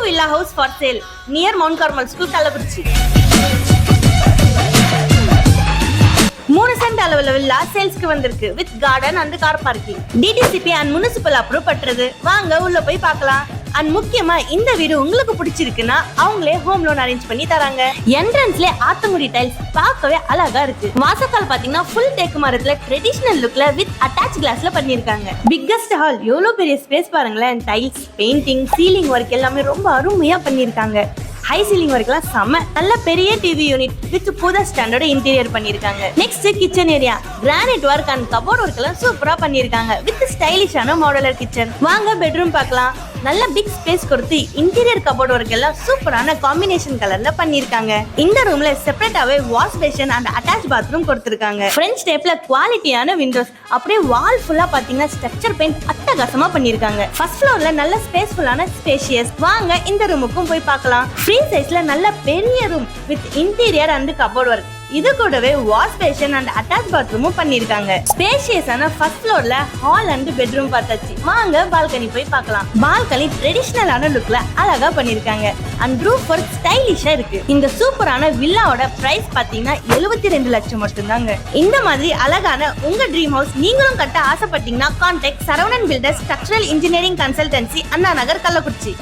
villa house for sale near Mount Carmel School, Kalaburchi. 3 send அளவுல villa சேல்ஸ்க்கு வந்திருக்கு with garden and car parking. DTCP and municipal approve பண்றது. வாங்க உள்ள போய் பார்க்கலாம். அண்ட் முக்கியமா இந்த வீடு உங்களுக்கு பிடிச்சிருக்குன்னா அவங்களே ஹோம் லோன் அரேஞ்ச் பண்ணி தராங்க. என்ட்ரன்ஸ்ல ஆத்தங்குடி டைல்ஸ் பார்க்கவே அழகா இருக்கு. வாசக்கால் பாத்தீங்கன்னா ஃபுல் தேக்கு மரத்துல ட்ரெடிஷனல் லுக்ல வித் அட்டாச் கிளாஸ்ல பண்ணிருக்காங்க. பிக்கஸ்ட் ஹால், எவ்வளவு பெரிய ஸ்பேஸ் பாருங்களேன். டைல்ஸ், பெயிண்டிங், சீலிங் ஒர்க் எல்லாமே ரொம்ப அருமையா பண்ணிருக்காங்க. ஹை சீலிங் ஒர்க்லாம் செம்ம. நல்ல பெரிய டிவி யூனிட் வித் புது ஸ்டாண்டர்ட் இன்டீரியர் பண்ணிருக்காங்க. Next kitchen area, granite work and cupboard work எல்லாம் சூப்பரா பண்ணிருக்காங்க வித் ஸ்டைலிஷான மாடுலர் கிச்சன். வாங்க பெட்ரூம் பார்க்கலாம். நல்ல பிக் ஸ்பேஸ் கொடுத்து இன்டீரியர் கபோர்ட் ஒர்க் எல்லாம் சூப்பரான காம்பினேஷன் கலர்ல பண்ணிருக்காங்க. இந்த ரூம்ல செப்பரேட்டாவே wash basin and attach bathroom கொடுத்திருக்காங்க. பிரெஞ்ச் டைப்ல குவாலிட்டியான விண்டோஸ். அப்படியே வால் ஃபுல்லா பாத்தீங்கன்னா ஸ்ட்ரக்சர் பெயிண்ட் அட்டகாசமா பண்ணிருக்காங்க. ஃபர்ஸ்ட் ஃப்ளோர்ல நல்ல ஸ்பேஸ்ஃபுல்லான ஸ்பேஷியஸ். வாங்க இந்த ரூமுக்கும் போய் பார்க்கலாம். ஃப்ரீ சைஸ்ல நல்ல பெரிய room with interior and cupboard work. இது கூடவே வாஷ் பேஷன் அண்ட் அட்டாச் பாத்ரூமும் பண்ணிருக்காங்க. ஸ்பேஷியஸான ஃபர்ஸ்ட் ஃப்ளோர்ல ஹால் அண்ட் பெட்ரூம் பார்த்தாச்சு. வாங்க பால்கனி போய் பார்க்கலாம். பால்கனி ட்ரெடிஷனலான லுக்ல அழகா பண்ணிருக்காங்க. அண்ட் ரூஃப் ஒர்க் ஸ்டைலிஷா இருக்கு. இந்த சூப்பரான வில்லாவோட பிரைஸ் பாத்தீங்கன்னா 72 லட்சம் மட்டும்தாங்க. இந்த மாதிரி அழகான உங்க ட்ரீம் ஹவுஸ் நீங்களும் கட்ட ஆசைப்பட்டீங்கன்னா contact Saravanan builders structural engineering consultancy, Anna Nagar, Kallakurichi.